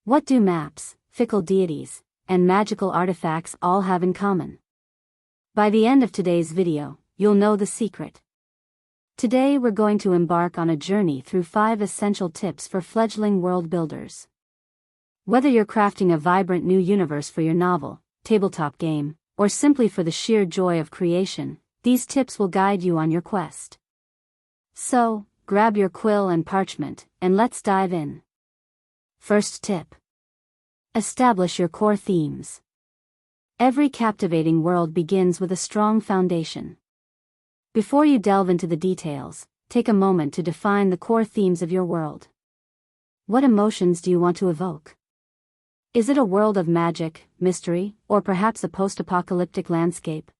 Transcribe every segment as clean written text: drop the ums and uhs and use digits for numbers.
What do maps, fickle deities, and magical artifacts all have in common? By the end of today's video, you'll know the secret. Today we're going to embark on a journey through 5 essential tips for fledgling world builders. Whether you're crafting a vibrant new universe for your novel, tabletop game, or simply for the sheer joy of creation, these tips will guide you on your quest. So, grab your quill and parchment, and let's dive in. First tip. Establish your core themes. Every captivating world begins with a strong foundation. Before you delve into the details, take a moment to define the core themes of your world. What emotions do you want to evoke? Is it a world of magic, mystery, or perhaps a post-apocalyptic landscape?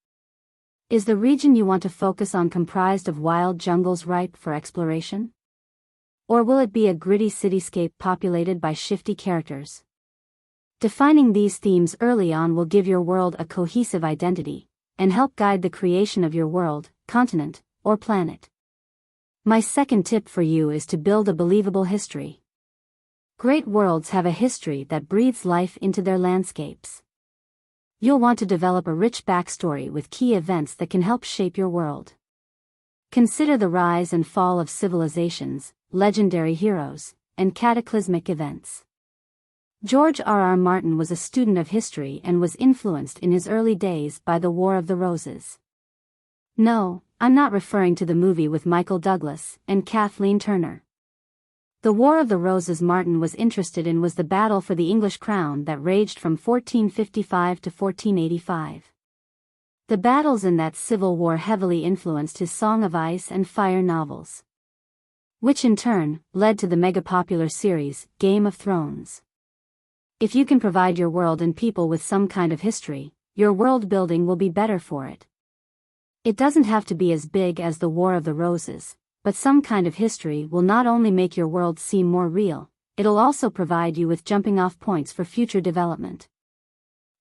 Is the region you want to focus on comprised of wild jungles ripe for exploration? Or will it be a gritty cityscape populated by shifty characters? Defining these themes early on will give your world a cohesive identity, and help guide the creation of your world, continent, or planet. My second tip for you is to build a believable history. Great worlds have a history that breathes life into their landscapes. You'll want to develop a rich backstory with key events that can help shape your world. Consider the rise and fall of civilizations, legendary heroes, and cataclysmic events. George R.R. Martin was a student of history and was influenced in his early days by the War of the Roses. No, I'm not referring to the movie with Michael Douglas and Kathleen Turner. The War of the Roses Martin was interested in was the battle for the English crown that raged from 1455 to 1485. The battles in that civil war heavily influenced his Song of Ice and Fire novels, which in turn led to the mega-popular series, Game of Thrones. If you can provide your world and people with some kind of history, your world building will be better for it. It doesn't have to be as big as the War of the Roses, but some kind of history will not only make your world seem more real, it'll also provide you with jumping-off points for future development.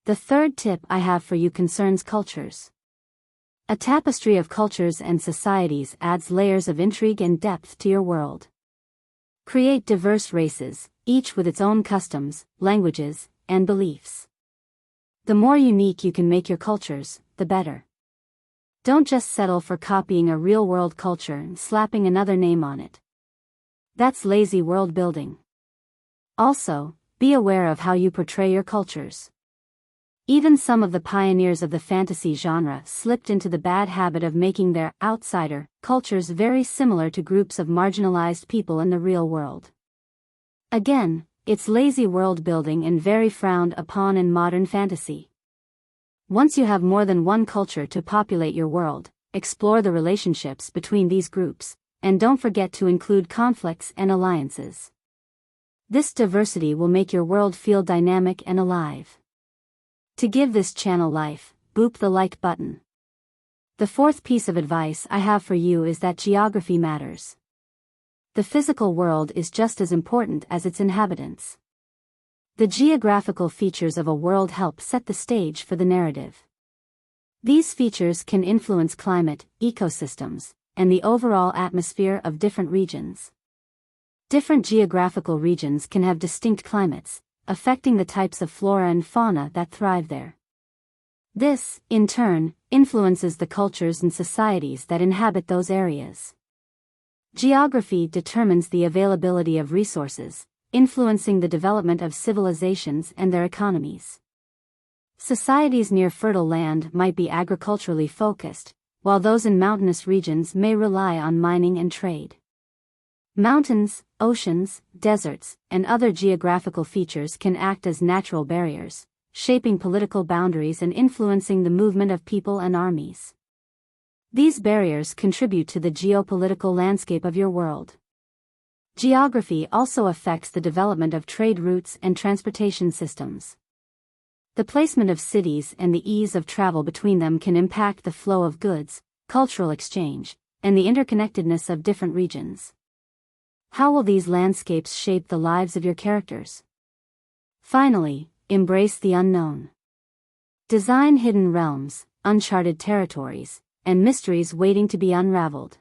The third tip I have for you concerns cultures. A tapestry of cultures and societies adds layers of intrigue and depth to your world. Create diverse races, each with its own customs, languages, and beliefs. The more unique you can make your cultures, the better. Don't just settle for copying a real-world culture and slapping another name on it. That's lazy world building. Also, be aware of how you portray your cultures. Even some of the pioneers of the fantasy genre slipped into the bad habit of making their outsider cultures very similar to groups of marginalized people in the real world. Again, it's lazy world building and very frowned upon in modern fantasy. Once you have more than one culture to populate your world, explore the relationships between these groups, and don't forget to include conflicts and alliances. This diversity will make your world feel dynamic and alive. To give this channel life, boop the like button. The fourth piece of advice I have for you is that geography matters. The physical world is just as important as its inhabitants. The geographical features of a world help set the stage for the narrative. These features can influence climate, ecosystems, and the overall atmosphere of different regions. Different geographical regions can have distinct climates, affecting the types of flora and fauna that thrive there. This, in turn, influences the cultures and societies that inhabit those areas. Geography determines the availability of resources, influencing the development of civilizations and their economies. Societies near fertile land might be agriculturally focused, while those in mountainous regions may rely on mining and trade. Mountains, oceans, deserts, and other geographical features can act as natural barriers, shaping political boundaries and influencing the movement of people and armies. These barriers contribute to the geopolitical landscape of your world. Geography also affects the development of trade routes and transportation systems. The placement of cities and the ease of travel between them can impact the flow of goods, cultural exchange, and the interconnectedness of different regions. How will these landscapes shape the lives of your characters? Finally, embrace the unknown. Design hidden realms, uncharted territories, and mysteries waiting to be unraveled.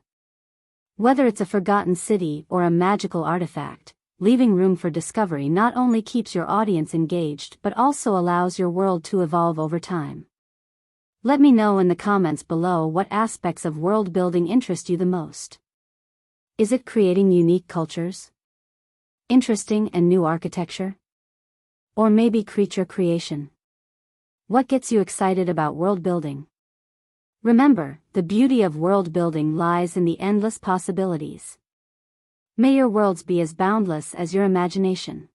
Whether it's a forgotten city or a magical artifact, leaving room for discovery not only keeps your audience engaged but also allows your world to evolve over time. Let me know in the comments below what aspects of world building interest you the most. Is it creating unique cultures? Interesting and new architecture? Or maybe creature creation? What gets you excited about world building? Remember, the beauty of world building lies in the endless possibilities. May your worlds be as boundless as your imagination.